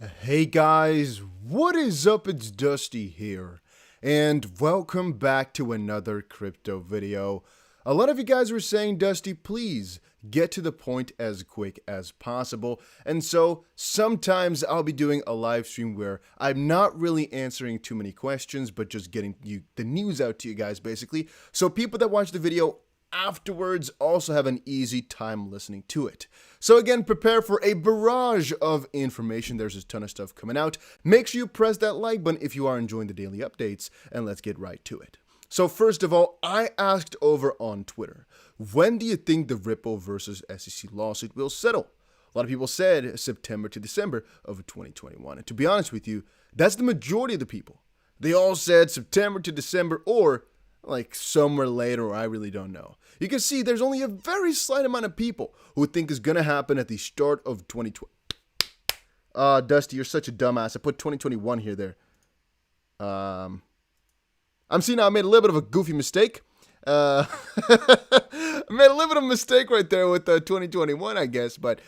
Hey guys, what is up? It's Dusty here, and welcome back to another crypto video. A lot of you guys were saying, Dusty, please get to the point as quick as possible, and so sometimes I'll be doing a live stream where I'm not really answering too many questions, but just getting the news out to you guys basically, so people that watch the video afterwards also have an easy time listening to it. So again, prepare for a barrage of information. There's a ton of stuff coming out. Make sure you press that like button if you are enjoying the daily updates, and let's get right to it. So first of all, I asked over on Twitter, when do you think the Ripple versus SEC lawsuit will settle? A lot of people said September to December of 2021. And to be honest with you, that's the majority of the people. They all said September to December or like somewhere later, or I really don't know. You can see there's only a very slight amount of people who think it's going to happen at the start of 2020. Dusty, you're such a dumbass. I put 2021 here there. I'm seeing I made a little bit of a goofy mistake. I made a little bit of a mistake right there with 2021, I guess, but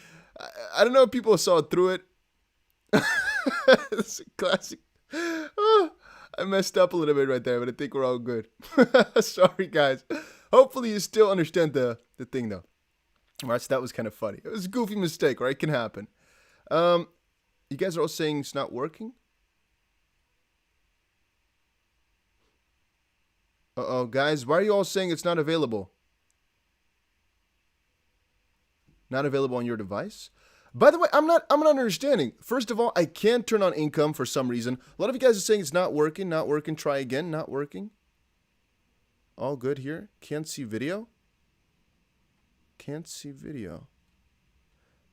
I don't know if people saw through it. It's a classic. I messed up a little bit right there, but I think we're all good. Sorry, guys. Hopefully you still understand the thing, though. All right, so that was kind of funny. It was a goofy mistake, right? It can happen. You guys are all saying it's not working? Uh-oh, guys. Why are you all saying it's not available? Not available on your device? By the way, I'm not understanding. First of all, I can't turn on income for some reason. A lot of you guys are saying it's not working, try again, not working. All good here. Can't see video. Can't see video.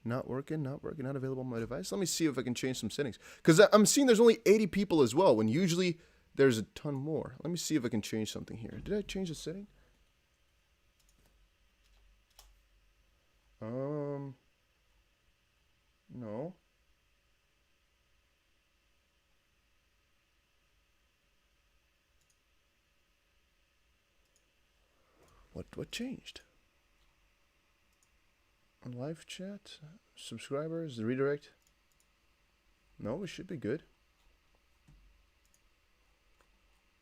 Not working, not available on my device. Let me see if I can change some settings. Because I'm seeing there's only 80 people as well, when usually there's a ton more. Let me see if I can change something here. Did I change the setting? No. What changed? On live chat, subscribers, the redirect. No, it should be good.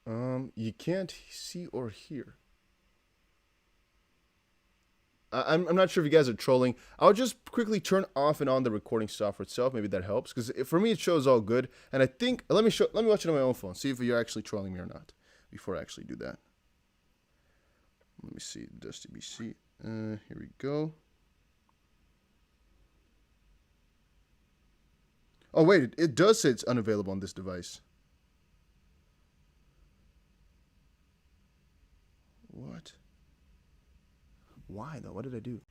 You can't see or hear. I'm not sure if you guys are trolling. I'll just quickly turn off and on the recording software itself. Maybe that helps, because for me it shows all good. And I think let me watch it on my own phone. See if you're actually trolling me or not before I actually do that. Let me see, Dusty BC. Here we go. Oh wait, it does say it's unavailable on this device. What? Why though? What did I do?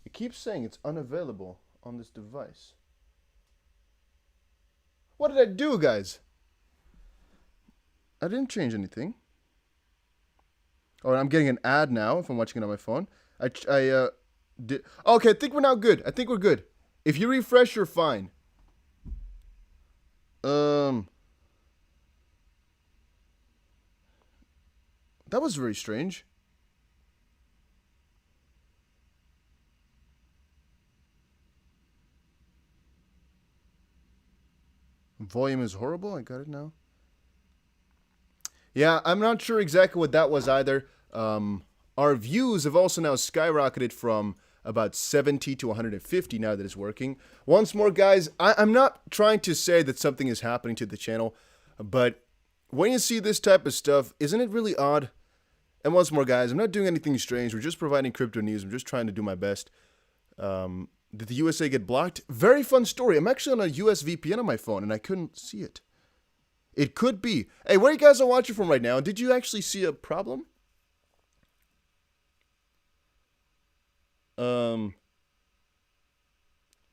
It keeps saying it's unavailable on this device. What did I do, guys? I didn't change anything. Oh, I'm getting an ad now if I'm watching it on my phone. I did. Okay, I think we're now good. I think we're good. If you refresh, you're fine. That was very strange. Volume is horrible. I got it now. Yeah, I'm not sure exactly what that was either. Our views have also now skyrocketed from about 70 to 150 now that it's working. Once more, guys, I'm not trying to say that something is happening to the channel, but when you see this type of stuff, isn't it really odd? And once more, guys, I'm not doing anything strange. We're just providing crypto news. I'm just trying to do my best. Did the USA get blocked? Very fun story. I'm actually on a US VPN on my phone, and I couldn't see it. It could be. Hey, where you guys are watching from right now? Did you actually see a problem? Did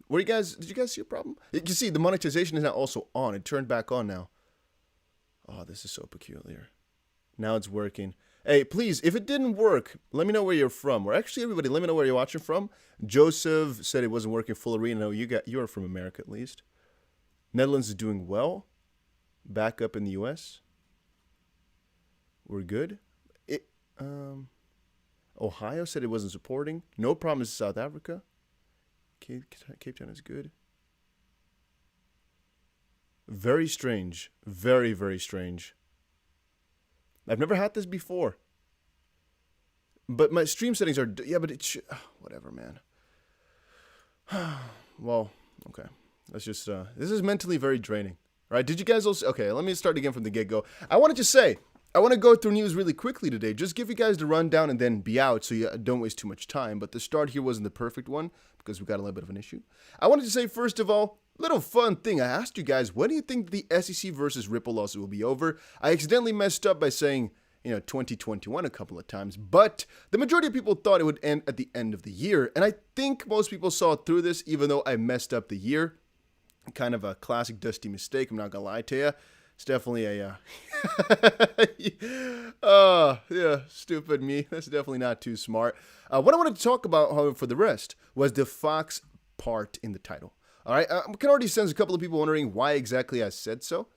you guys see a problem? You see, the monetization is now also on. It turned back on now. Oh, this is so peculiar. Now it's working. Hey, please, if it didn't work, let me know where you're from. Or actually, everybody, let me know where you're watching from. Joseph said it wasn't working full arena. No, you're from America at least. Netherlands is doing well. Back up in the US. We're good. Ohio said it wasn't supporting. No problems in South Africa. Cape Town is good. Very strange. Very, very strange. I've never had this before. But my stream settings are... Yeah, but it whatever, man. Well, okay. Let's just... this is mentally very draining. All right, did you guys also... Okay, let me start again from the get-go. I wanted to say... I want to go through news really quickly today. Just give you guys the rundown and then be out so you don't waste too much time. But the start here wasn't the perfect one because we got a little bit of an issue. I wanted to say, first of all, little fun thing. I asked you guys, when do you think the SEC versus Ripple lawsuit will be over? I accidentally messed up by saying, 2021 a couple of times. But the majority of people thought it would end at the end of the year. And I think most people saw through this, even though I messed up the year. Kind of a classic Dusty mistake, I'm not going to lie to you. It's definitely a, yeah, stupid me. That's definitely not too smart. What I wanted to talk about, however, for the rest, was the Fox part in the title. All right, I can already sense a couple of people wondering why exactly I said so.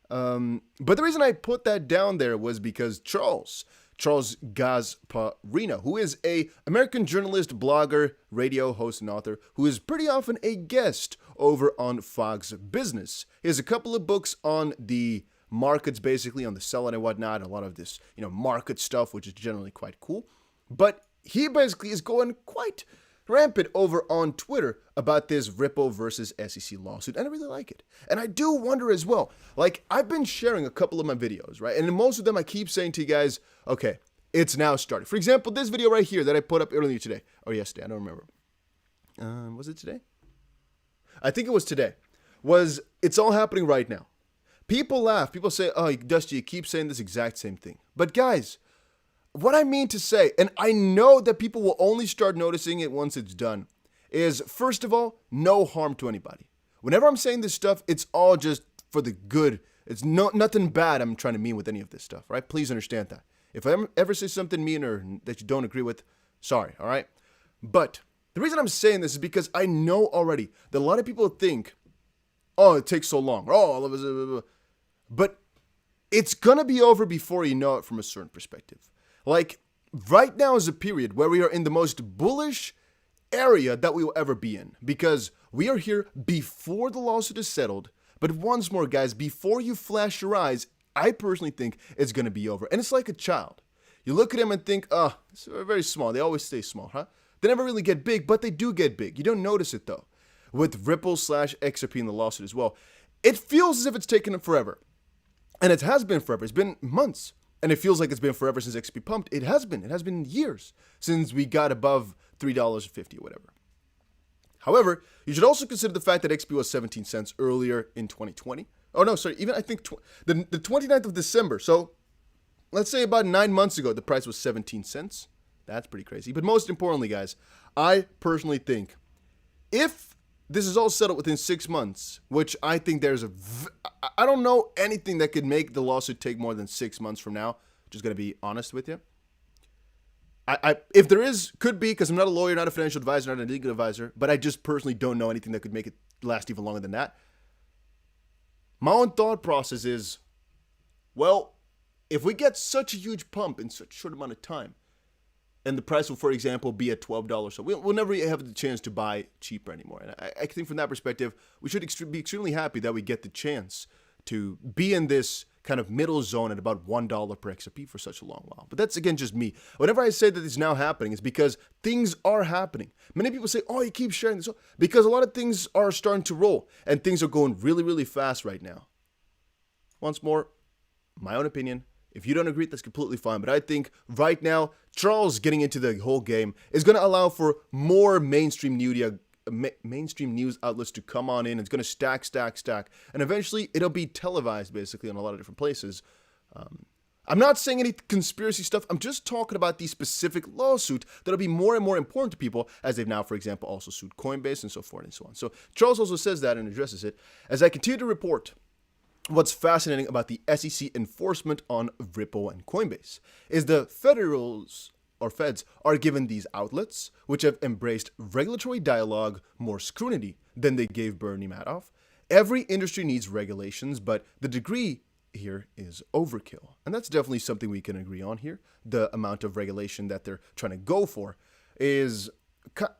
But the reason I put that down there was because Charles Gasparino, who is a American journalist, blogger, radio host, and author, who is pretty often a guest over on Fox Business. He has a couple of books on the markets, basically on the selling and whatnot, a lot of this, market stuff, which is generally quite cool. But he basically is going quite rampant over on Twitter about this Ripple versus SEC lawsuit, and I really like it. And I do wonder as well, like, I've been sharing a couple of my videos, right? And in most of them, I keep saying to you guys, okay, it's now started. For example, this video right here that I put up earlier today, or yesterday, I don't remember. Was it today? I think it was today. It's all happening right now. People laugh. People say, oh, Dusty, you keep saying this exact same thing. But guys, what I mean to say, and I know that people will only start noticing it once it's done, is, first of all, no harm to anybody. Whenever I'm saying this stuff, it's all just for the good. It's nothing bad I'm trying to mean with any of this stuff, right? Please understand that. If I ever say something mean or that you don't agree with, sorry, all right? But the reason I'm saying this is because I know already that a lot of people think, oh, it takes so long. But it's going to be over before you know it from a certain perspective. Like, right now is a period where we are in the most bullish area that we will ever be in. Because we are here before the lawsuit is settled. But once more, guys, before you flash your eyes, I personally think it's going to be over. And it's like a child. You look at them and think, oh, it's very small. They always stay small, huh? They never really get big, but they do get big. You don't notice it, though. With Ripple / Xrp in the lawsuit as well. It feels as if it's taken forever. And it has been forever. It's been months. And it feels like it's been forever since XP pumped. It has been. It has been years since we got above $3.50 or whatever. However, you should also consider the fact that XP was 17 cents earlier in 2020. Oh, no, sorry. Even I think the 29th of December. So let's say about 9 months ago, the price was 17 cents. That's pretty crazy. But most importantly, guys, I personally think if this is all settled within 6 months, which I think I don't know anything that could make the lawsuit take more than 6 months from now. Just going to be honest with you. If there is, could be, because I'm not a lawyer, not a financial advisor, not a legal advisor, but I just personally don't know anything that could make it last even longer than that. My own thought process is, well, if we get such a huge pump in such a short amount of time, and the price will, for example, be at $12, so we'll never have the chance to buy cheaper anymore. And I think from that perspective, we should be extremely happy that we get the chance to be in this kind of middle zone at about $1 per XRP for such a long while. But that's, again, just me. Whenever I say that it's now happening, it's because things are happening. Many people say, oh, you keep sharing this. Because a lot of things are starting to roll, and things are going really, really fast right now. Once more, my own opinion. If you don't agree, that's completely fine. But I think right now, Charles getting into the whole game is going to allow for more mainstream news outlets to come on in. It's going to stack. And eventually, it'll be televised, basically, on a lot of different places. I'm not saying any conspiracy stuff. I'm just talking about the specific lawsuit that'll be more and more important to people as they've now, for example, also sued Coinbase and so forth and so on. So Charles also says that and addresses it. As I continue to report, what's fascinating about the SEC enforcement on Ripple and Coinbase is the feds are given these outlets, which have embraced regulatory dialogue, more scrutiny than they gave Bernie Madoff. Every industry needs regulations, but the degree here is overkill. And that's definitely something we can agree on here. The amount of regulation that they're trying to go for is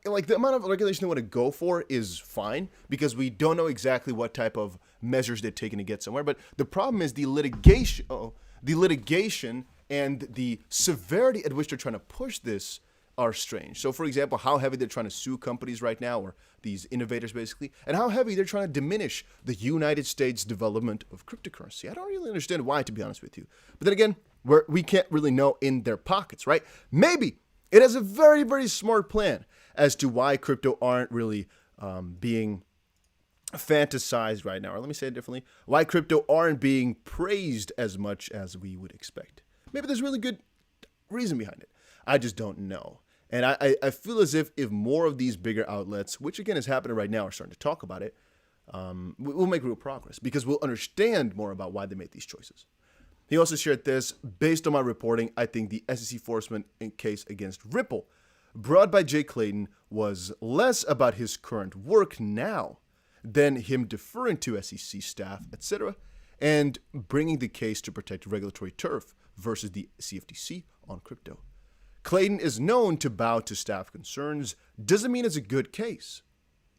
like the amount of regulation they want to go for is fine because we don't know exactly what type of measures they're taking to get somewhere. But the problem is the litigation and the severity at which they're trying to push this are strange. So, for example, how heavy they're trying to sue companies right now, or these innovators basically, and how heavy they're trying to diminish the United States development of cryptocurrency. I don't really understand why, to be honest with you. But then again, we can't really know in their pockets, right? Maybe it has a very, very smart plan as to why crypto aren't really being fantasized right now. Or let me say it differently. Why crypto aren't being praised as much as we would expect. Maybe there's really good reason behind it. I just don't know. And I feel as if more of these bigger outlets, which again is happening right now, are starting to talk about it, we'll make real progress because we'll understand more about why they made these choices. He also shared this: based on my reporting, I think the SEC enforcement case against Ripple brought by Jay Clayton was less about his current work now than him deferring to SEC staff, etc., and bringing the case to protect regulatory turf versus the CFTC on crypto. Clayton is known to bow to staff concerns, doesn't mean it's a good case.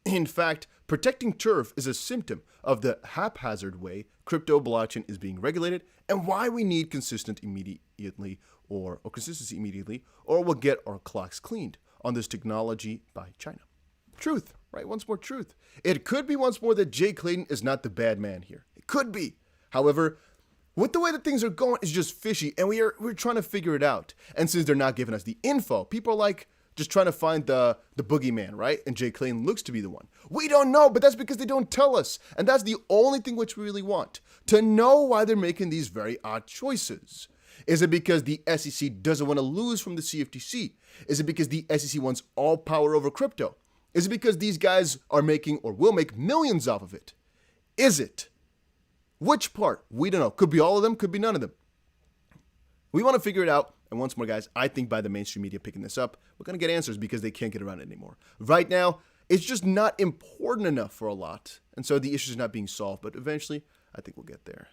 In fact, protecting turf is a symptom of the haphazard way crypto blockchain is being regulated and why we need consistency immediately, or we'll get our clocks cleaned on this technology by China. Truth, right? Once more truth. It could be once more that Jay Clayton is not the bad man here. It could be. However, with the way that things are going, it's just fishy, and we're trying to figure it out. And since they're not giving us the info, people are like just trying to find the boogeyman, right? And Jay Clayton looks to be the one. We don't know, but that's because they don't tell us. And that's the only thing which we really want, to know why they're making these very odd choices. Is it because the SEC doesn't want to lose from the CFTC? Is it because the SEC wants all power over crypto? Is it because these guys are making or will make millions off of it? Is it? Which part? We don't know. Could be all of them, could be none of them. We want to figure it out. And once more, guys, I think by the mainstream media picking this up, we're going to get answers because they can't get around it anymore. Right now, it's just not important enough for a lot. And so the issue is not being solved. But eventually, I think we'll get there.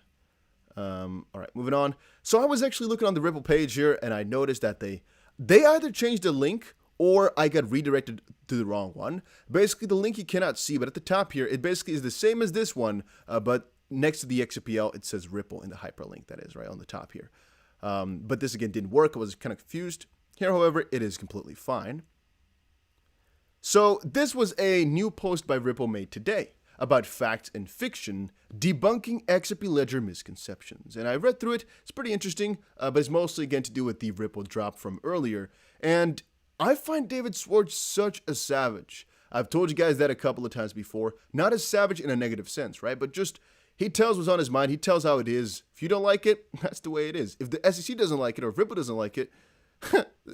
All right, moving on. So I was actually looking on the Ripple page here, and I noticed that they either changed the link or I got redirected to the wrong one. Basically, the link you cannot see, but at the top here, it basically is the same as this one, but next to the XRPL, it says Ripple in the hyperlink, that is, right on the top here. But this, again, didn't work. I was kind of confused. Here, however, it is completely fine. So this was a new post by Ripple made today about facts and fiction, debunking XRP Ledger misconceptions. And I read through it. It's pretty interesting, but it's mostly, again, to do with the Ripple drop from earlier. And I find David Schwartz such a savage. I've told you guys that a couple of times before. Not as savage in a negative sense, right? But just, he tells what's on his mind. He tells how it is. If you don't like it, that's the way it is. If the SEC doesn't like it, or if Ripple doesn't like it,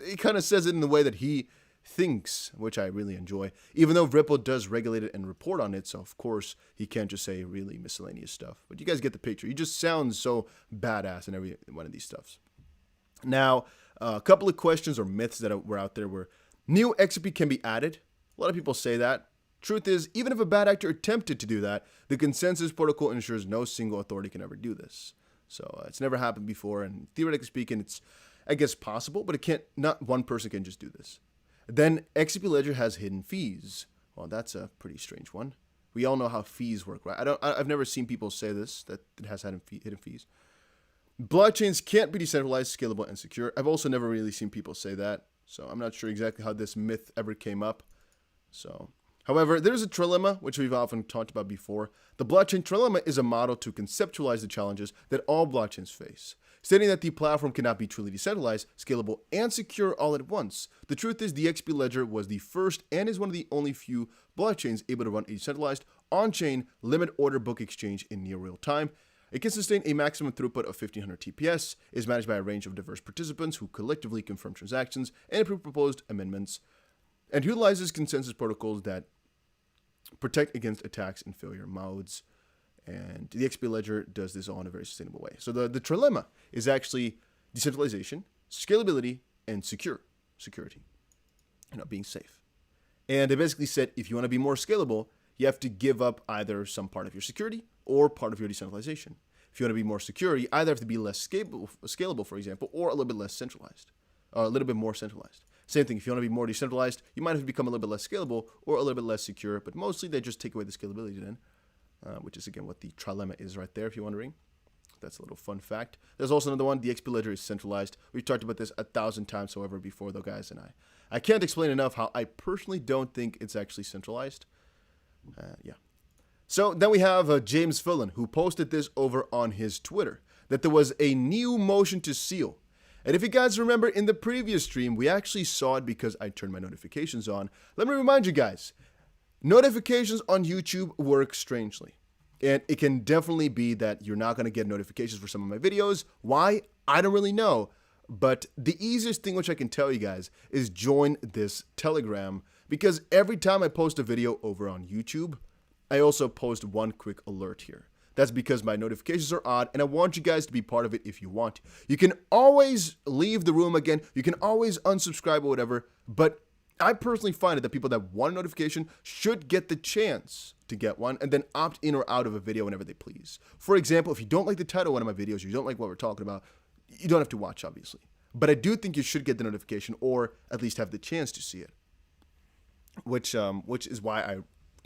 he kind of says it in the way that he thinks, which I really enjoy. Even though Ripple does regulate it and report on it, so of course he can't just say really miscellaneous stuff. But you guys get the picture. He just sounds so badass in every one of these stuffs. Now, a couple of questions or myths that were out there were, new XRP can be added. A lot of people say that. Truth is, even if a bad actor attempted to do that, the consensus protocol ensures no single authority can ever do this. So it's never happened before, and theoretically speaking, it's, I guess, possible, but it can't. Not one person can just do this. Then XRP Ledger has hidden fees. Well, that's a pretty strange one. We all know how fees work, right? I've never seen people say this, that it has hidden fees. Blockchains can't be decentralized, scalable, and secure. I've also never really seen people say that, so I'm not sure exactly how this myth ever came up. So, however, there's a trilemma, which we've often talked about before. The blockchain trilemma is a model to conceptualize the challenges that all blockchains face, stating that the platform cannot be truly decentralized, scalable, and secure all at once. The truth is, the XRP Ledger was the first and is one of the only few blockchains able to run a decentralized, on-chain, limit order book exchange in near real time. It can sustain a maximum throughput of 1500 TPS, is managed by a range of diverse participants who collectively confirm transactions and approve proposed amendments, and utilizes consensus protocols that protect against attacks and failure modes. And the XRP Ledger does this all in a very sustainable way. So the trilemma is actually decentralization, scalability, and security, being safe. And they basically said, if you want to be more scalable, you have to give up either some part of your security or part of your decentralization. If you want to be more secure, you either have to be less scalable, for example, or a little bit less centralized, or a little bit more centralized. Same thing, if you want to be more decentralized, you might have become a little bit less scalable or a little bit less secure, but mostly they just take away the scalability then, which is again what the trilemma is right there, if you're wondering. That's a little fun fact. There's also another one, the XP ledger is centralized. We've talked about this 1,000 times, however, before though, guys, and I can't explain enough how I personally don't think it's actually centralized. Yeah. So then we have James Fillen, who posted this over on his Twitter, that there was a new motion to seal. And if you guys remember in the previous stream, we actually saw it because I turned my notifications on. Let me remind you guys, notifications on YouTube work strangely. And it can definitely be that you're not going to get notifications for some of my videos. Why? I don't really know. But the easiest thing which I can tell you guys is join this Telegram, because every time I post a video over on YouTube, I also post one quick alert here. That's because my notifications are on, and I want you guys to be part of it if you want. You can always leave the room again. You can always unsubscribe or whatever, but I personally find that people that want a notification should get the chance to get one and then opt in or out of a video whenever they please. For example, if you don't like the title of one of my videos, you don't like what we're talking about, you don't have to watch, obviously. But I do think you should get the notification or at least have the chance to see it, which is why I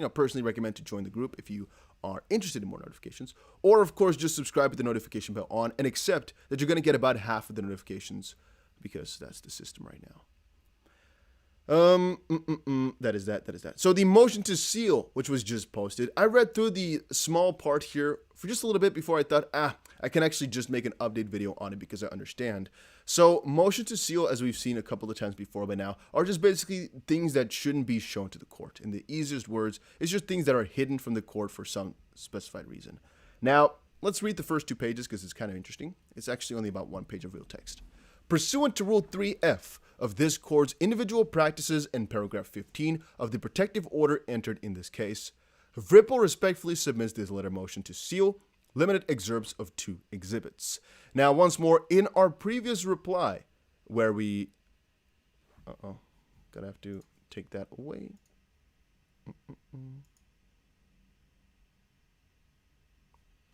personally recommend to join the group if you are interested in more notifications, or of course just subscribe with the notification bell on and accept that you're going to get about half of the notifications, because that's the system right now. That is that. So the motion to seal, which was just posted, I read through the small part here for just a little bit before I thought, I can actually just make an update video on it because I understand. So motion to seal, as we've seen a couple of times before by now, are just basically things that shouldn't be shown to the court. In the easiest words, it's just things that are hidden from the court for some specified reason. Now, let's read the first 2 pages because it's kind of interesting. It's actually only about 1 page of real text. Pursuant to Rule 3F of this court's individual practices and paragraph 15 of the protective order entered in this case, Ripple respectfully submits this letter motion to seal limited excerpts of 2 exhibits. Now, once more, in our previous reply, where we... Gonna have to take that away.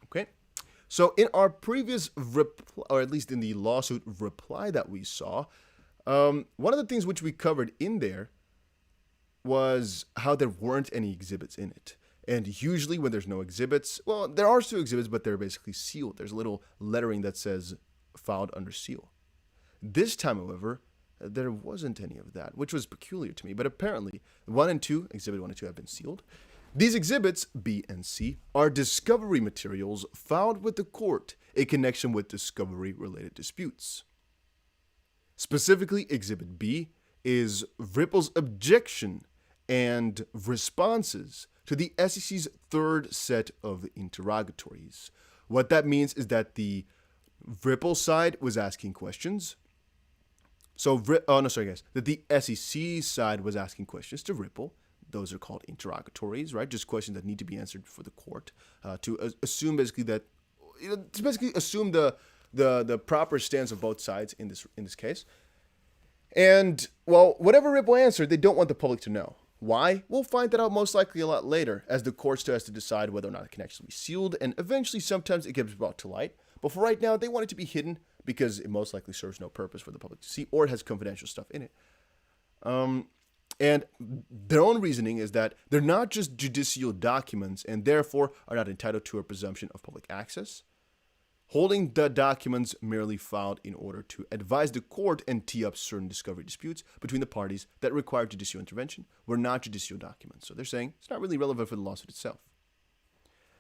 Okay. So in our previous reply, or at least in the lawsuit reply that we saw, one of the things which we covered in there was how there weren't any exhibits in it. And usually when there's no exhibits, well, there are still exhibits, but they're basically sealed. There's a little lettering that says filed under seal. This time, however, there wasn't any of that, which was peculiar to me. But apparently, Exhibit 1 and 2 have been sealed. These exhibits, B and C, are discovery materials filed with the court in connection with discovery-related disputes. Specifically, Exhibit B is Ripple's objection and responses to the SEC's 3rd set of interrogatories. What that means is that the Ripple side was asking questions. That the SEC side was asking questions to Ripple. Those are called interrogatories, right? Just questions that need to be answered for the court to assume basically that, to basically assume the proper stance of both sides in this case. And well, whatever Ripple answered, they don't want the public to know. Why? We'll find that out most likely a lot later, as the court still has to decide whether or not it can actually be sealed, and eventually sometimes it gets brought to light. But for right now, they want it to be hidden because it most likely serves no purpose for the public to see, or it has confidential stuff in it. And their own reasoning is that they're not just judicial documents and therefore are not entitled to a presumption of public access. Holding the documents merely filed in order to advise the court and tee up certain discovery disputes between the parties that require judicial intervention were not judicial documents. So they're saying it's not really relevant for the lawsuit itself.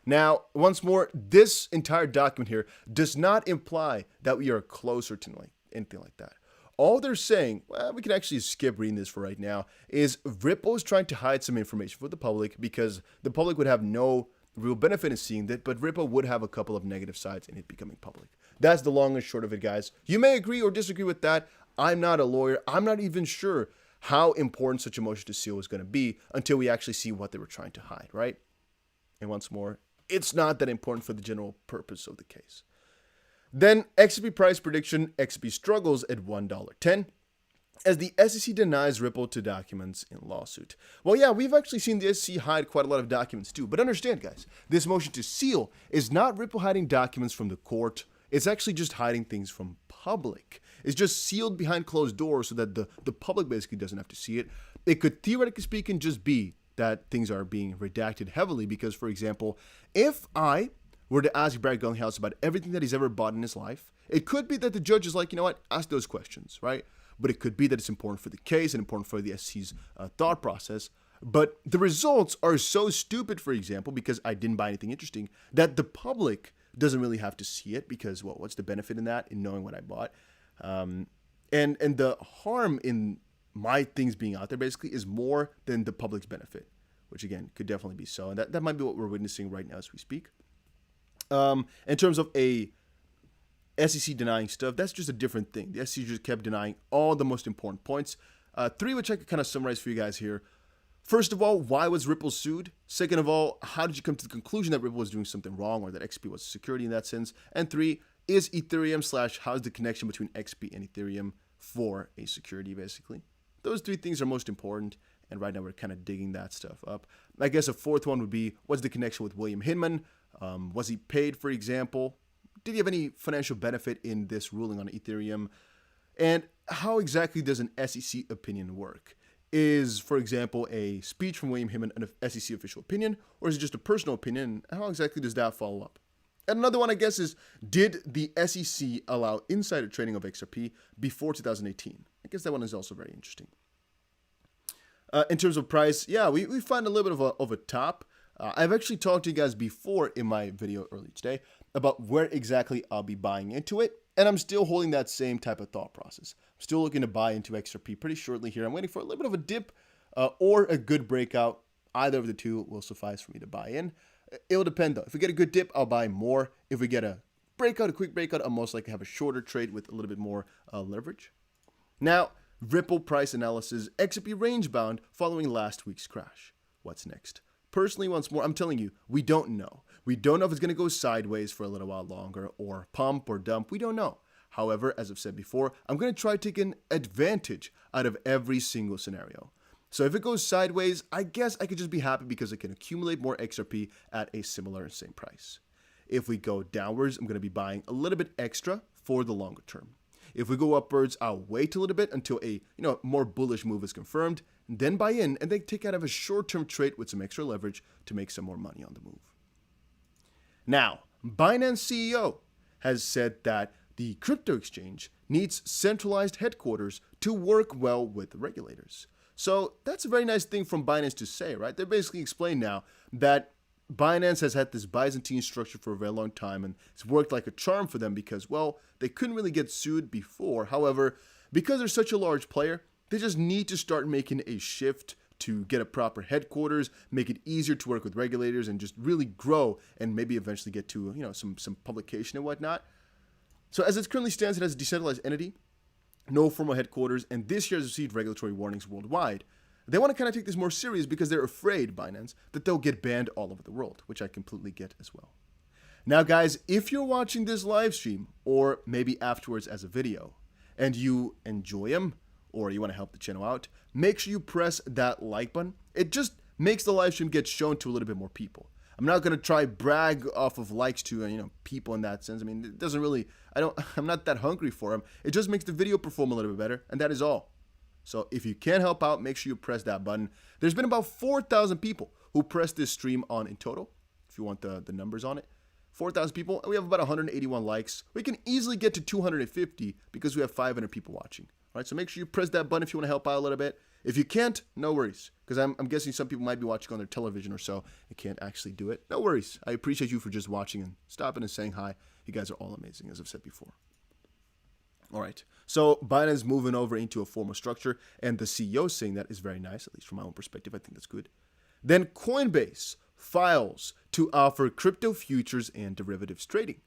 Now, once more, this entire document here does not imply that we are closer to anything like that. All they're saying, well, we can actually skip reading this for right now, is Ripple is trying to hide some information for the public because the public would have no real benefit in seeing that, but Ripple would have a couple of negative sides in it becoming public. That's the long and short of it, guys. You may agree or disagree with that. I'm not a lawyer. I'm not even sure how important such a motion to seal is going to be until we actually see what they were trying to hide, right? And once more, it's not that important for the general purpose of the case. Then XRP price prediction, XRP struggles at $1.10 as the SEC denies Ripple to documents in lawsuit. Well, yeah, we've actually seen the SEC hide quite a lot of documents too. But understand, guys, this motion to seal is not Ripple hiding documents from the court. It's actually just hiding things from public. It's just sealed behind closed doors so that the public basically doesn't have to see it. It could, theoretically speaking, just be that things are being redacted heavily because, for example, if I were to ask Brad Gunghouse about everything that he's ever bought in his life, it could be that the judge is like, you know what, ask those questions, right? But it could be that it's important for the case and important for the SEC's thought process. But the results are so stupid, for example, because I didn't buy anything interesting, that the public doesn't really have to see it because, well, what's the benefit in that, in knowing what I bought? And the harm in my things being out there basically is more than the public's benefit, which again could definitely be so. And that might be what we're witnessing right now as we speak. In terms of a SEC denying stuff, that's just a different thing. The SEC just kept denying all the most important points. Three, which I could kind of summarize for you guys here. First of all, why was Ripple sued? Second of all, how did you come to the conclusion that Ripple was doing something wrong or that XP was security in that sense? And three, is Ethereum / how's the connection between XP and Ethereum for a security, basically? Those three things are most important, and right now we're kind of digging that stuff up. I guess a fourth one would be, what's the connection with William Hinman? Was he paid, for example? Did he have any financial benefit in this ruling on Ethereum? And how exactly does an SEC opinion work? Is, for example, a speech from William Hinman an SEC official opinion, or is it just a personal opinion? And how exactly does that follow up? And another one, I guess, is, did the SEC allow insider trading of XRP before 2018? I guess that one is also very interesting. In terms of price, yeah, we find a little bit of a top. I've actually talked to you guys before in my video earlier today about where exactly I'll be buying into it. And I'm still holding that same type of thought process. I'm still looking to buy into XRP pretty shortly here. I'm waiting for a little bit of a dip or a good breakout. Either of the two will suffice for me to buy in. It will depend though. If we get a good dip, I'll buy more. If we get a breakout, a quick breakout, I'll most likely have a shorter trade with a little bit more leverage. Now, Ripple price analysis, XRP range bound following last week's crash. What's next? Personally, once more, I'm telling you, we don't know. We don't know if it's going to go sideways for a little while longer or pump or dump. We don't know. However, as I've said before, I'm going to try taking advantage out of every single scenario. So if it goes sideways, I guess I could just be happy because I can accumulate more XRP at a similar and same price. If we go downwards, I'm going to be buying a little bit extra for the longer term. If we go upwards, I'll wait a little bit until a more bullish move is confirmed, then buy in and then take out of a short-term trade with some extra leverage to make some more money on the move. Now, Binance CEO has said that the crypto exchange needs centralized headquarters to work well with regulators. So that's a very nice thing from Binance to say, right? They're basically explaining now that Binance has had this Byzantine structure for a very long time, and it's worked like a charm for them because, well, they couldn't really get sued before. However, because they're such a large player, they just need to start making a shift to get a proper headquarters, make it easier to work with regulators, and just really grow and maybe eventually get to some publication and whatnot. So as it currently stands, it has a decentralized entity, no formal headquarters, and this year has received regulatory warnings worldwide. They want to kind of take this more serious because they're afraid, Binance, that they'll get banned all over the world, which I completely get as well. Now, guys, if you're watching this live stream, or maybe afterwards as a video, and you enjoy them, or you want to help the channel out, make sure you press that like button. It just makes the live stream get shown to a little bit more people. I'm not going to try brag off of likes to people in that sense. I mean, it doesn't really, I'm not that hungry for them. It just makes the video perform a little bit better, and that is all. So if you can help out, make sure you press that button. There's been about 4,000 people who pressed this stream on in total, if you want the numbers on it. 4,000 people, and we have about 181 likes. We can easily get to 250 because we have 500 people watching. All right, so make sure you press that button if you want to help out a little bit. If you can't, no worries, because I'm guessing some people might be watching on their television or so and can't actually do it. No worries. I appreciate you for just watching and stopping and saying hi. You guys are all amazing, as I've said before. All right, so Binance moving over into a formal structure, and the CEO saying that is very nice, at least from my own perspective. I think that's good. Then Coinbase files to offer crypto futures and derivatives trading.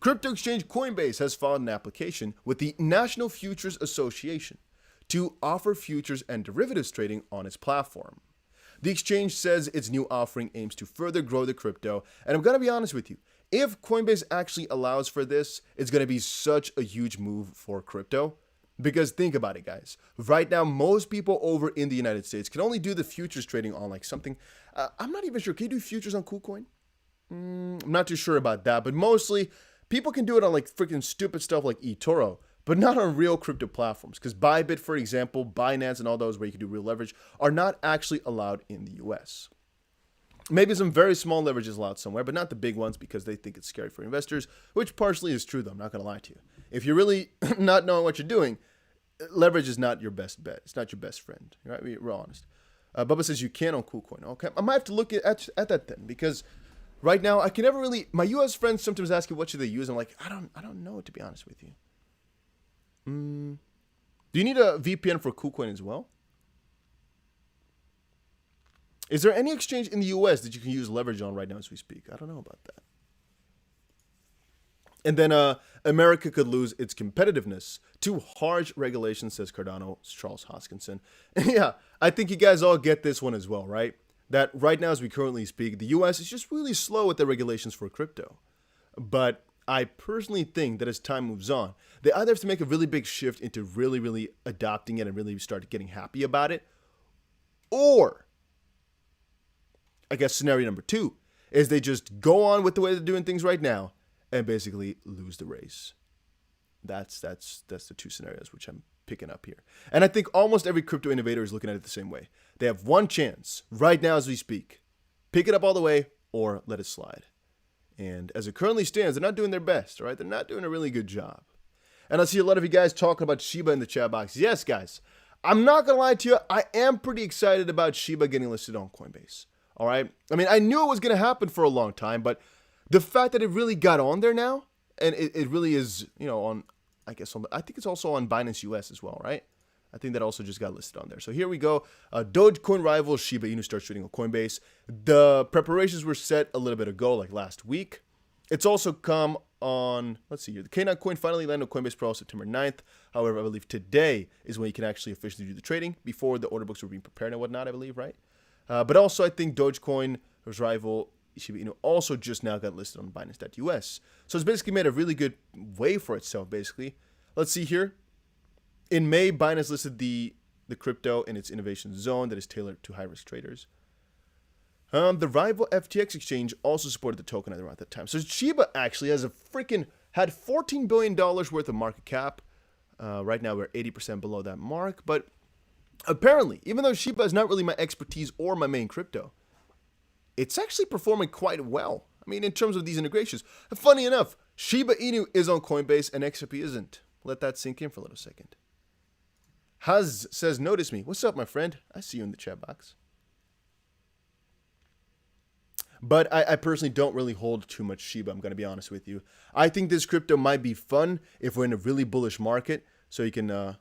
Crypto exchange Coinbase has filed an application with the National Futures Association to offer futures and derivatives trading on its platform. The exchange says its new offering aims to further grow the crypto, and I'm going to be honest with you. If Coinbase actually allows for this, it's going to be such a huge move for crypto. Because think about it, guys. Right now, most people over in the United States can only do the futures trading on like something. I'm not even sure. Can you do futures on KuCoin? I'm not too sure about that. But mostly, People can do it on like freaking stupid stuff like eToro, but not on real crypto platforms. Because Bybit, for example, Binance, and all those where you can do real leverage are not actually allowed in the US. Maybe some very small leverage is allowed somewhere, but not the big ones because they think it's scary for investors, which partially is true, though. I'm not going to lie to you. If you're really not knowing what you're doing, leverage is not your best bet. It's not your best friend. Right? We're honest. Bubba says you can on KuCoin. Okay, I might have to look at that then, because right now I can never really. My U.S. friends sometimes ask me what should they use. I'm like, I don't know, to be honest with you. Do you need a VPN for KuCoin as well? Is there any exchange in the U.S. that you can use leverage on right now as we speak? I don't know about that. And then America could lose its competitiveness to harsh regulations, says Cardano's Charles Hoskinson. Yeah, I think you guys all get this one as well, right? That right now as we currently speak, the US is just really slow with the regulations for crypto. But I personally think that as time moves on, they either have to make a really big shift into really, really adopting it and really start getting happy about it, or I guess scenario number 2 is they just go on with the way they're doing things right now and basically lose the race. That's the 2 scenarios which I'm picking up here. And I think almost every crypto innovator is looking at it the same way. They have one chance right now as we speak. Pick it up all the way or let it slide. And as it currently stands, they're not doing their best, right? They're not doing a really good job. And I see a lot of you guys talking about Shiba in the chat box. Yes, guys, I'm not going to lie to you. I am pretty excited about Shiba getting listed on Coinbase. All right. I mean, I knew it was going to happen for a long time, but the fact that it really got on there now, and it really is, you know, on, I guess, I think it's also on Binance US as well, right? I think that also just got listed on there. So here we go. Dogecoin rival Shiba Inu starts trading on Coinbase. The preparations were set a little bit ago, like last week. It's also come on, let's see here. The K9 coin finally landed on Coinbase Pro September 9th. However, I believe today is when you can actually officially do the trading. Before the order books were being prepared and whatnot, I believe, right? But also, I think Dogecoin, whose rival Shiba Inu, also just now got listed on Binance.us. So it's basically made a really good way for itself, basically. Let's see here. In May, Binance listed the crypto in its innovation zone that is tailored to high-risk traders. The rival FTX exchange also supported the token at around that time. So Shiba actually has had $14 billion worth of market cap. Right now, we're 80% below that mark, but apparently, even though Shiba is not really my expertise or my main crypto, it's actually performing quite well. I mean, in terms of these integrations. Funny enough, Shiba Inu is on Coinbase and Xrp isn't. Let that sink in for a little second. Huz says, notice me. What's up, my friend? I see you in the chat box. But I personally don't really hold too much Shiba, I'm going to be honest with you. I think this crypto might be fun if we're in a really bullish market, so you can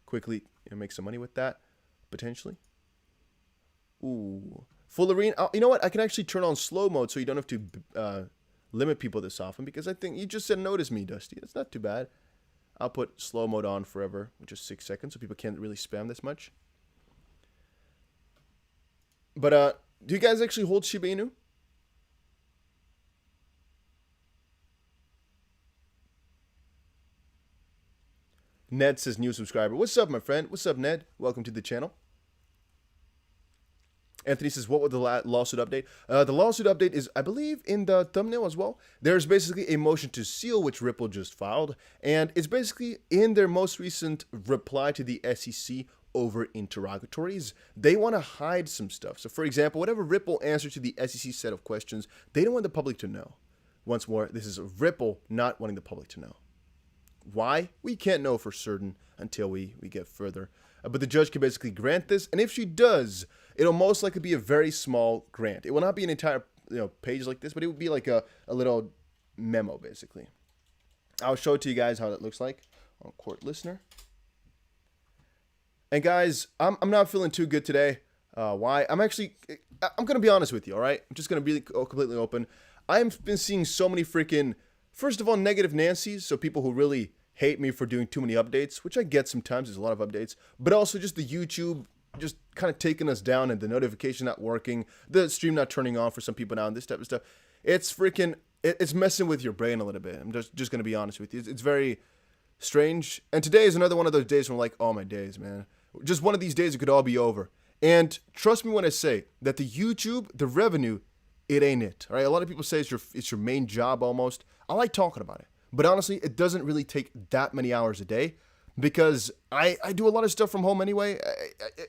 quickly make some money with that, potentially. Ooh. Fullerene. You know what? I can actually turn on slow mode so you don't have to limit people this often, because I think you just said notice me, Dusty. That's not too bad. I'll put slow mode on forever, which is 6 seconds, so people can't really spam this much. But do you guys actually hold Shiba Inu? Ned says new subscriber. What's up, my friend? What's up, Ned? Welcome to the channel. Anthony says, what was the lawsuit update? The lawsuit update is, I believe, in the thumbnail as well. There's basically a motion to seal, which Ripple just filed. And it's basically in their most recent reply to the SEC over interrogatories. They want to hide some stuff. So, for example, whatever Ripple answered to the SEC set of questions, they don't want the public to know. Once more, this is Ripple not wanting the public to know. Why? We can't know for certain until we get further. But the judge can basically grant this, and if she does, it'll most likely be a very small grant. It will not be an entire page like this, but it would be like a little memo, basically. I'll show it to you guys how that looks like on Court Listener. And guys, I'm not feeling too good today. Why? I'm going to be honest with you, all right? I'm just going to be completely open. I've been seeing so many freaking, first of all, negative Nancy's, so people who really hate me for doing too many updates, which I get sometimes, there's a lot of updates, but also just the YouTube just kind of taking us down and the notification not working, the stream not turning on for some people now, and this type of stuff. It's freaking, it's messing with your brain a little bit. I'm just going to be honest with you. It's very strange. And today is another one of those days where I'm like, oh my days, man. Just one of these days it could all be over. And trust me when I say that the YouTube, the revenue, it ain't it. All right. A lot of people say it's your main job almost. I like talking about it. But honestly, it doesn't really take that many hours a day because I do a lot of stuff from home anyway.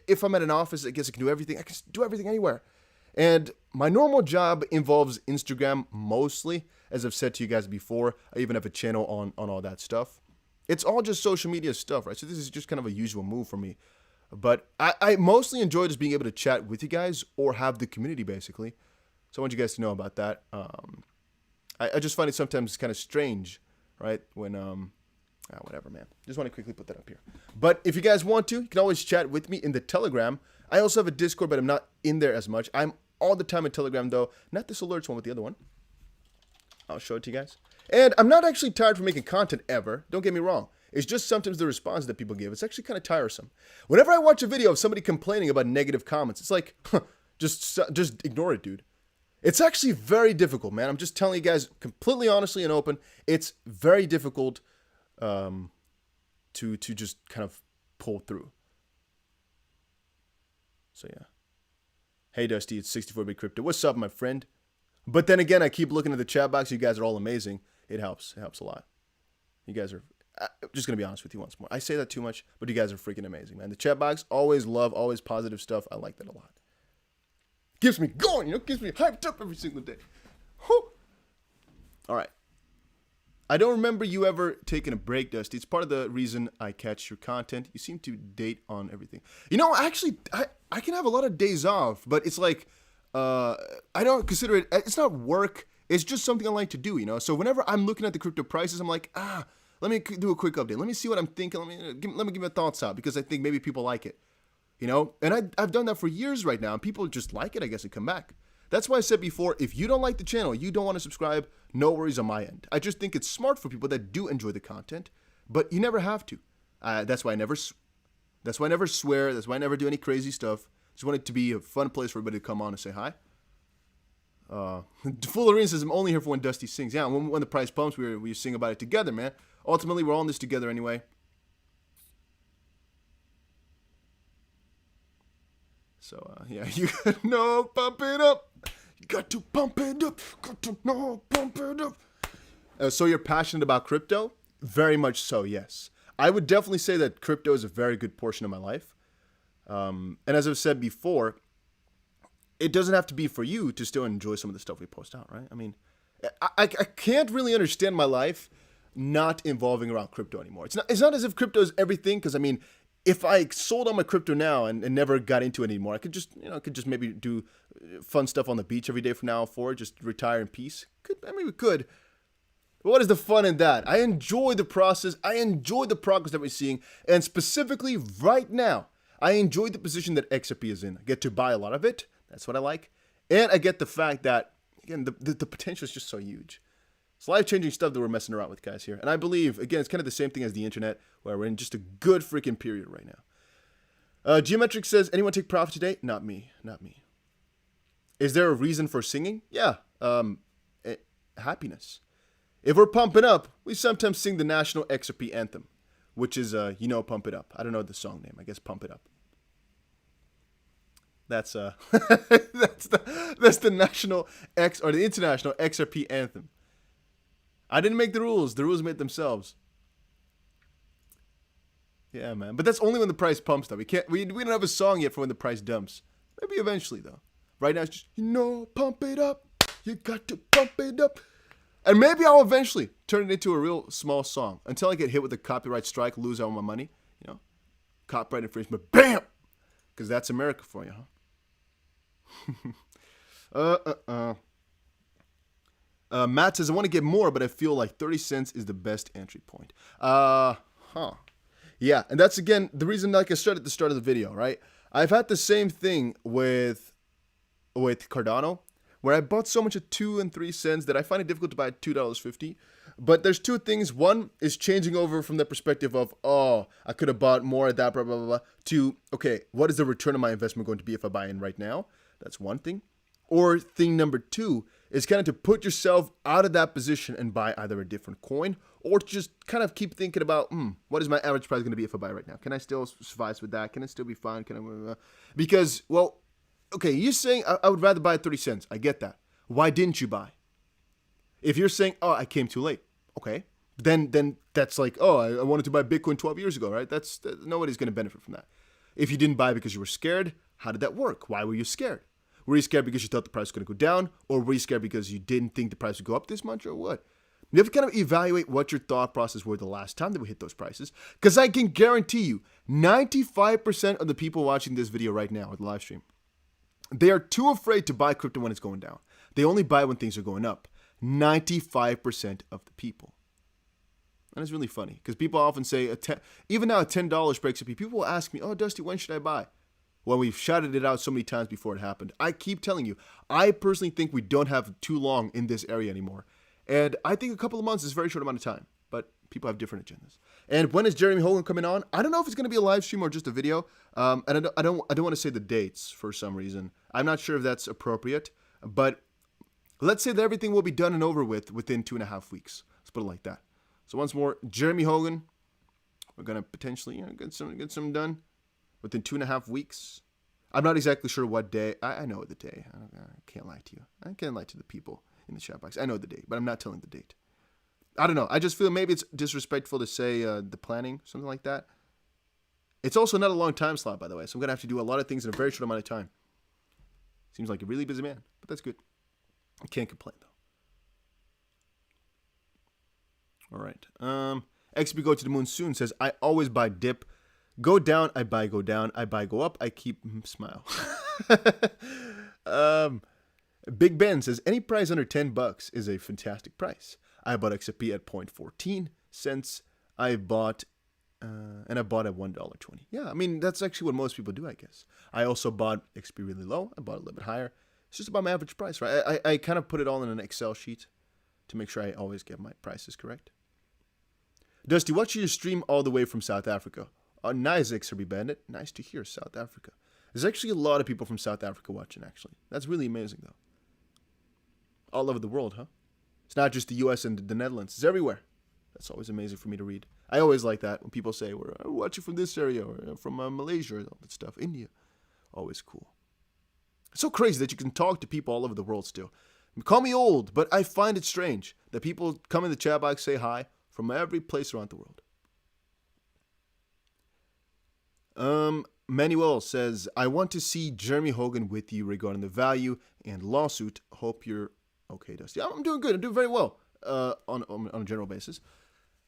If I'm at an office, I guess I can do everything. I can do everything anywhere. And my normal job involves Instagram mostly, as I've said to you guys before. I even have a channel on all that stuff. It's all just social media stuff, right? So this is just kind of a usual move for me. But I mostly enjoy just being able to chat with you guys or have the community, basically. So I want you guys to know about that. I just find it sometimes kind of strange, right? When, whatever, man. Just want to quickly put that up here. But if you guys want to, you can always chat with me in the Telegram. I also have a Discord, but I'm not in there as much. I'm all the time in Telegram, though. Not this alerts one, but the other one. I'll show it to you guys. And I'm not actually tired from making content ever. Don't get me wrong. It's just sometimes the response that people give. It's actually kind of tiresome. Whenever I watch a video of somebody complaining about negative comments, it's like, just ignore it, dude. It's actually very difficult, man. I'm just telling you guys completely honestly and open. It's very difficult to just kind of pull through. So yeah. Hey Dusty, it's 64-bit crypto. What's up, my friend? But then again, I keep looking at the chat box. You guys are all amazing. It helps. It helps a lot. You guys are, I'm just going to be honest with you once more. I say that too much, but you guys are freaking amazing, man. The chat box, always love, always positive stuff. I like that a lot. Keeps me going, keeps me hyped up every single day. Whew. All right. I don't remember you ever taking a break, Dusty. It's part of the reason I catch your content. You seem to date on everything. Actually, I can have a lot of days off, but it's like, I don't consider it, it's not work. It's just something I like to do, So whenever I'm looking at the crypto prices, I'm like, let me do a quick update. Let me see what I'm thinking. Let me give my thoughts out because I think maybe people like it, And I've done that for years right now, and people just like it, I guess, and come back. That's why I said before, if you don't like the channel, you don't want to subscribe, no worries on my end. I just think it's smart for people that do enjoy the content, but you never have to. That's why I never swear. That's why I never do any crazy stuff. Just want it to be a fun place for everybody to come on and say hi. Full Arena says, I'm only here for when Dusty sings. Yeah, when the price pumps, we sing about it together, man. Ultimately, we're all in this together anyway. So, yeah, you got to pump it up. You got to pump it up. Pump it up. So you're passionate about crypto? Very much so, yes. I would definitely say that crypto is a very good portion of my life. And as I've said before, it doesn't have to be for you to still enjoy some of the stuff we post out, right? I mean, I can't really understand my life not involving around crypto anymore. It's not as if crypto is everything, because I mean, if I sold all my crypto now and never got into it anymore, I could just maybe do fun stuff on the beach every day from now forward, just retire in peace. We could. But what is the fun in that? I enjoy the process. I enjoy the progress that we're seeing. And specifically right now, I enjoy the position that Xrp is in. I get to buy a lot of it. That's what I like. And I get the fact that, again, the potential is just so huge. It's life-changing stuff that we're messing around with, guys, here. And I believe, again, it's kind of the same thing as the internet, where we're in just a good freaking period right now. Geometric says, anyone take profit today? Not me. Not me. Is there a reason for singing? Yeah. Happiness. If we're pumping up, we sometimes sing the national Xrp Anthem, which is, Pump It Up. I don't know the song name. I guess Pump It Up. That's that's the national or the international Xrp Anthem. I didn't make the rules. The rules made themselves. Yeah, man. But that's only when the price pumps, though. We don't have a song yet for when the price dumps. Maybe eventually, though. Right now, it's just, pump it up. You got to pump it up. And maybe I'll eventually turn it into a real small song until I get hit with a copyright strike, lose all my money. Copyright infringement. Bam! Because that's America for you, huh? Matt says, I want to get more, but I feel like 30 cents is the best entry point. Yeah, and that's, again, the reason, like I said at the start of the video, right? I've had the same thing with Cardano, where I bought so much at 2 and 3 cents that I find it difficult to buy at $2.50. But there's two things. One is changing over from the perspective of, I could have bought more at that, blah, blah, blah, blah, to, okay, what is the return on my investment going to be if I buy in right now? That's one thing. Or thing number two is kind of to put yourself out of that position and buy either a different coin or just kind of keep thinking about, what is my average price going to be if I buy right now? Can I still survive with that? Can it still be fine? Because, well, okay, you're saying I would rather buy at 30 cents. I get that. Why didn't you buy? If you're saying, I came too late. Okay, Then that's like, oh, I wanted to buy Bitcoin 12 years ago, right? Nobody's going to benefit from that. If you didn't buy because you were scared, how did that work? Why were you scared? Were you scared because you thought the price was going to go down? Or were you scared because you didn't think the price would go up this much, or what? You have to kind of evaluate what your thought process were the last time that we hit those prices. Because I can guarantee you, 95% of the people watching this video right now, or the live stream, they are too afraid to buy crypto when it's going down. They only buy when things are going up. 95% of the people. And it's really funny because people often say, even now, $10 breaks a P. People will ask me, oh, Dusty, when should I buy? Well, we've shouted it out so many times before it happened. I keep telling you, I personally think we don't have too long in this area anymore. And I think a couple of months is a very short amount of time. But people have different agendas. And when is Jeremy Hogan coming on? I don't know if it's going to be a live stream or just a video. And I don't want to say the dates for some reason. I'm not sure if that's appropriate. But let's say that everything will be done and over with within 2.5 weeks. Let's put it like that. So once more, Jeremy Hogan. We're going to potentially get some done within 2.5 weeks. I'm not exactly sure what day. I know the day. I can't lie to you. I can't lie to the people in the chat box. I know the date, but I'm not telling the date. I don't know. I just feel maybe it's disrespectful to say the planning, something like that. It's also not a long time slot, by the way, so I'm going to have to do a lot of things in a very short amount of time. Seems like a really busy man, but that's good. I can't complain, though. All right. XB Go to the Moon Soon says, I always buy dip. Go down, I buy go down. I buy go up, I keep smile. Big Ben says, any price under $10 is a fantastic price. I bought XRP at 0.14 cents. I bought at $1.20. Yeah, I mean, that's actually what most people do, I guess. I also bought XP really low. I bought a little bit higher. It's just about my average price, right? I kind of put it all in an Excel sheet to make sure I always get my prices correct. Dusty, watch your stream all the way from South Africa. Nice, Xrp Bandit. Nice to hear, South Africa. There's actually a lot of people from South Africa watching, actually. That's really amazing, though. All over the world, huh? It's not just the US and the Netherlands. It's everywhere. That's always amazing for me to read. I always like that when people say, we're watching from this area or from Malaysia or all that stuff. India. Always cool. It's so crazy that you can talk to people all over the world still. Call me old, but I find it strange that people come in the chat box, say hi from every place around the world. Manuel says, I want to see Jeremy Hogan with you regarding the value and lawsuit. Hope you're okay, Dusty. I'm doing good. I'm doing very well on a general basis.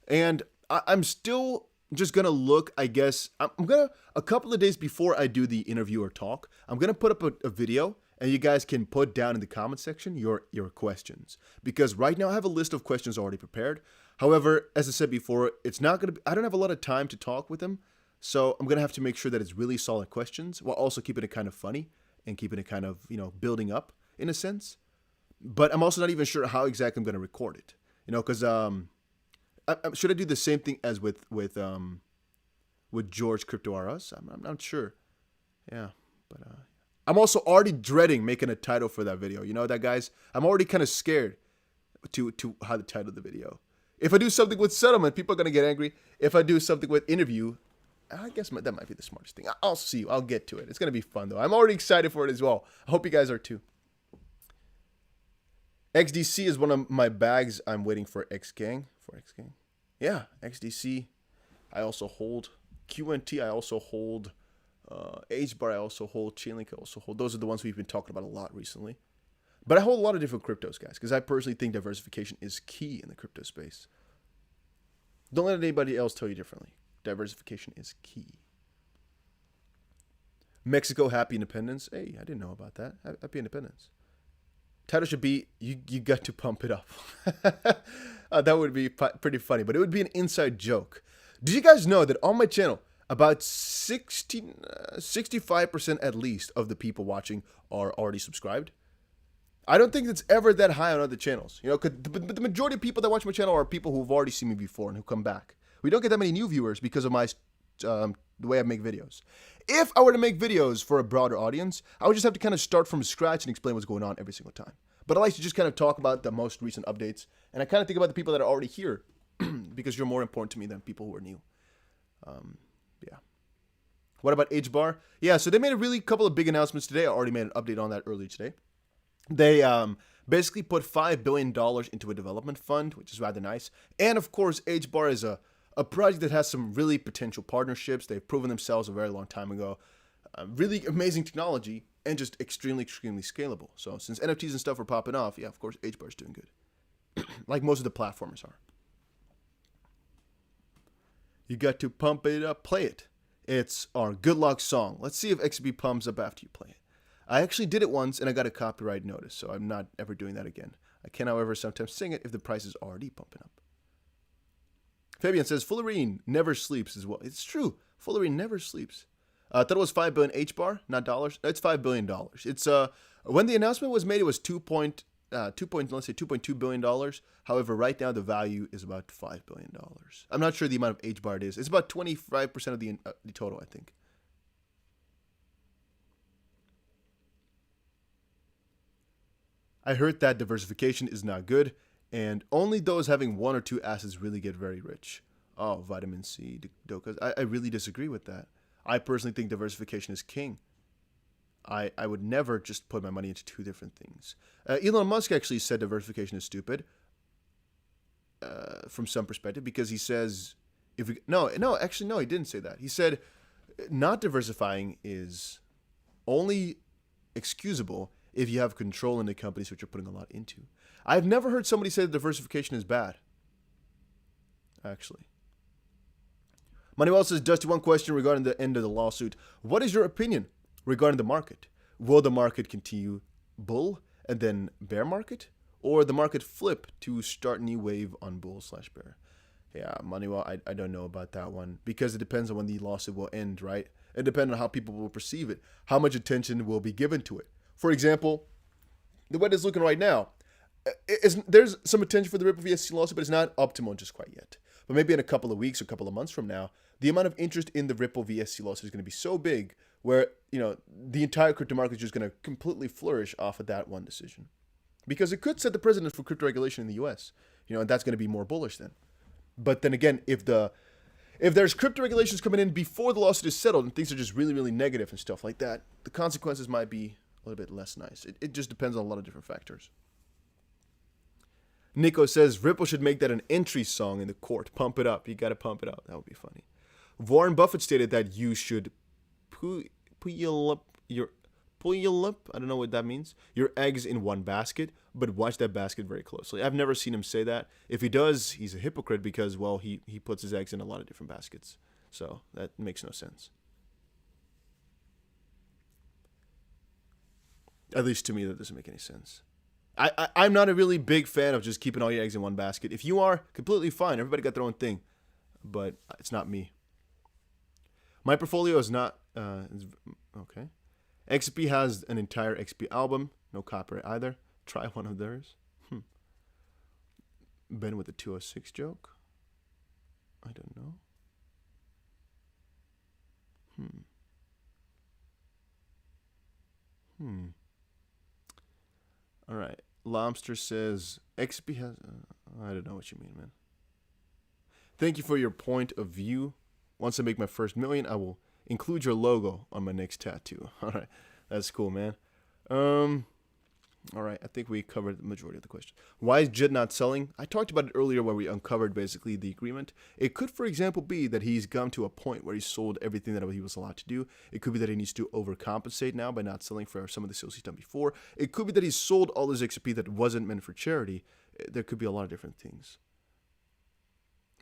And I'm still just going to look, I guess. I'm going to, a couple of days before I do the interview or talk, I'm going to put up a video, and you guys can put down in the comment section your questions. Because right now I have a list of questions already prepared. However, as I said before, it's not going to be, I don't have a lot of time to talk with them. So I'm going to have to make sure that it's really solid questions while also keeping it kind of funny and keeping it kind of, building up in a sense. But I'm also not even sure how exactly I'm going to record it, because should I do the same thing as with George Crypto R Us? I'm not sure. Yeah, but I'm also already dreading making a title for that video. You know that, guys? I'm already kind of scared to how to title the video. If I do something with settlement, people are going to get angry. If I do something with interview, I guess that might be the smartest thing. I'll see you. I'll get to it. It's going to be fun, though. I'm already excited for it as well. I hope you guys are too. XDC is one of my bags. I'm waiting for XGang. Yeah, XDC. I also hold QNT. I also hold HBAR. I also hold Chainlink. I also hold. Those are the ones we've been talking about a lot recently. But I hold a lot of different cryptos, guys, because I personally think diversification is key in the crypto space. Don't let anybody else tell you differently. Diversification is key. Mexico, happy independence. Hey, I didn't know about that. Happy independence. Title should be, you got to pump it up. That would be pretty funny, but it would be an inside joke. Did you guys know that on my channel, about 65% at least of the people watching are already subscribed? I don't think it's ever that high on other channels. But the majority of people that watch my channel are people who've already seen me before and who come back. We don't get that many new viewers because of my the way I make videos. If I were to make videos for a broader audience, I would just have to kind of start from scratch and explain what's going on every single time. But I like to just kind of talk about the most recent updates, and I kind of think about the people that are already here because you're more important to me than people who are new. Yeah. What about HBAR? Yeah, so they made a really couple of big announcements today. I already made an update on that earlier today. They basically put $5 billion into a development fund, which is rather nice. And of course, HBAR is a project that has some really potential partnerships. They've proven themselves a very long time ago. Really amazing technology and just extremely, extremely scalable. So since NFTs and stuff are popping off, yeah, of course, HBAR is doing good. Like most of the platformers are. You got to pump it up, play it. It's our good luck song. Let's see if XRP pumps up after you play it. I actually did it once and I got a copyright notice, so I'm not ever doing that again. I can, however, sometimes sing it if the price is already pumping up. Fabian says, Fullerene never sleeps as well. It's true. Fullerene never sleeps. I thought it was 5 billion H-bar, not dollars. It's $5 billion. It's when the announcement was made, it was $2.2 billion. However, right now the value is about $5 billion. I'm not sure the amount of H-bar it is. It's about 25% of the total, I think. I heard that diversification is not good, and only those having one or two assets really get very rich. Oh, vitamin C, Dokas. I really disagree with that. I personally think diversification is king. I would never just put my money into two different things. Elon Musk actually said diversification is stupid from some perspective, because he says, he didn't say that. He said not diversifying is only excusable if you have control in the companies which you're putting a lot into. I've never heard somebody say that diversification is bad, actually. Manuel says, Dusty, one question regarding the end of the lawsuit. What is your opinion regarding the market? Will the market continue bull and then bear market? Or the market flip to start new wave on bull/bear? Yeah, Manuel, I don't know about that one, because it depends on when the lawsuit will end, right? It depends on how people will perceive it, how much attention will be given to it. For example, the way it's looking right now, there's some attention for the Ripple VSC lawsuit, but it's not optimal just quite yet. But maybe in a couple of weeks or a couple of months from now, the amount of interest in the Ripple VSC lawsuit is going to be so big where, the entire crypto market is just going to completely flourish off of that one decision. Because it could set the precedent for crypto regulation in the US, and that's going to be more bullish then. But then again, if there's crypto regulations coming in before the lawsuit is settled and things are just really, really negative and stuff like that, the consequences might be a little bit less nice. It just depends on a lot of different factors. Nico says, Ripple should make that an entry song in the court. Pump it up. You got to pump it up. That would be funny. Warren Buffett stated that you should put your I don't know what that means, your eggs in one basket, but watch that basket very closely. I've never seen him say that. If he does, he's a hypocrite because, well, he puts his eggs in a lot of different baskets. So that makes no sense. At least to me, that doesn't make any sense. I'm not a really big fan of just keeping all your eggs in one basket. If you are, completely fine. Everybody got their own thing. But it's not me. My portfolio is not... okay. XP has an entire XP album. No copyright either. Try one of theirs. Ben with the 206 joke. I don't know. All right. Lobster says, XP has... I don't know what you mean, man. Thank you for your point of view. Once I make my first million, I will include your logo on my next tattoo. All right. That's cool, man. All right. I think we covered the majority of the question. Why is JIT not selling? I talked about it earlier where we uncovered basically the agreement. It could, for example, be that he's come to a point where he's sold everything that he was allowed to do. It could be that he needs to overcompensate now by not selling for some of the sales he's done before. It could be that he's sold all his XRP that wasn't meant for charity. There could be a lot of different things.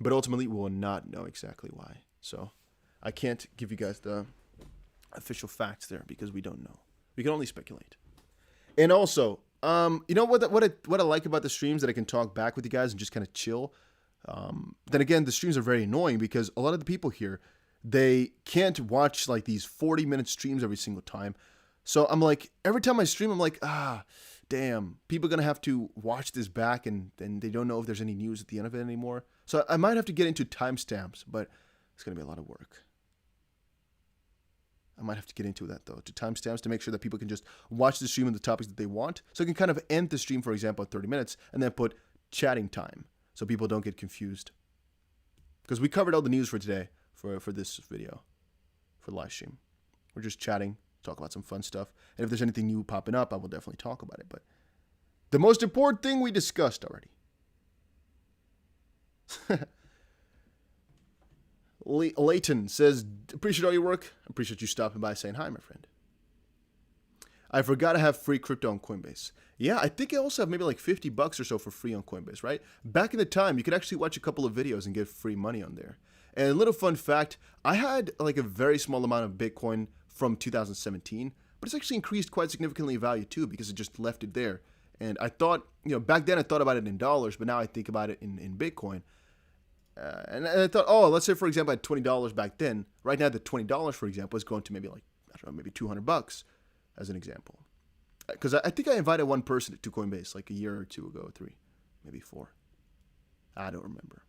But ultimately, we will not know exactly why. So I can't give you guys the official facts there because we don't know. We can only speculate. And also, you know what I like about the streams, that I can talk back with you guys and just kind of chill. Then again, the streams are very annoying because a lot of the people here, they can't watch like these 40-minute streams every single time. So I'm like, every time I stream, I'm like, damn, people are going to have to watch this back and they don't know if there's any news at the end of it anymore. So I might have to get into timestamps, but it's going to be a lot of work. I might have to get into that, though, to timestamps to make sure that people can just watch the stream and the topics that they want. So I can kind of end the stream, for example, at 30 minutes and then put chatting time so people don't get confused. Because we covered all the news for today for this video, for the live stream. We're just chatting, talk about some fun stuff. And if there's anything new popping up, I will definitely talk about it. But The most important thing we discussed already. Leighton says, appreciate all your work. Appreciate you stopping by saying hi, my friend. I forgot to have free crypto on Coinbase. Yeah, I think I also have maybe like $50 or so for free on Coinbase, right? Back in the time, you could actually watch a couple of videos and get free money on there. And a little fun fact, I had like a very small amount of Bitcoin from 2017, but it's actually increased quite significantly in value too because it just left it there. And I thought, back then I thought about it in dollars, but now I think about it in Bitcoin. And I thought, oh, let's say, for example, I had $20 back then. Right now, the $20, for example, is going to maybe like, I don't know, maybe $200 as an example. Because I think I invited one person to Coinbase like a year or two ago, 3, maybe 4. I don't remember.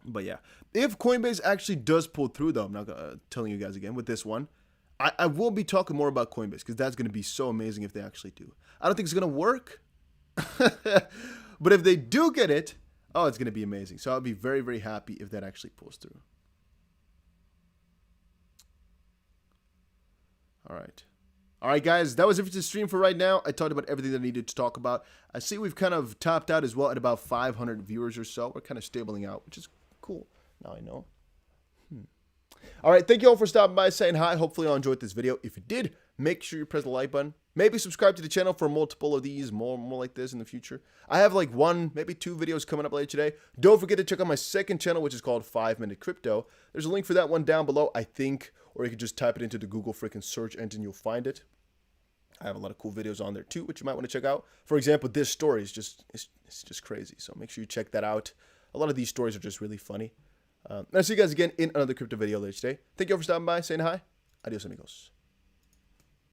But yeah, if Coinbase actually does pull through, though, I'm not telling you guys again with this one, I will be talking more about Coinbase because that's going to be so amazing if they actually do. I don't think it's going to work, but if they do get it, oh, it's going to be amazing. So I'll be very, very happy if that actually pulls through. All right, guys, that was it for the stream for right now. I talked about everything that I needed to talk about. I see we've kind of topped out as well at about 500 viewers or so. We're kind of stabling out, which is cool. Now I know. All right, thank you all for stopping by, saying hi. Hopefully you all enjoyed this video. If you did, make sure you press the like button. Maybe subscribe to the channel for multiple of these, more like this in the future. I have like 1, maybe 2 videos coming up later today. Don't forget to check out my second channel, which is called 5 Minute Crypto. There's a link for that one down below, I think, or you could just type it into the Google freaking search engine. You'll find it. I have a lot of cool videos on there too, which you might want to check out. For example, this story is it's just crazy. So make sure you check that out. A lot of these stories are just really funny. And I'll see you guys again in another crypto video later today. Thank you all for stopping by, saying hi. Adios, amigos.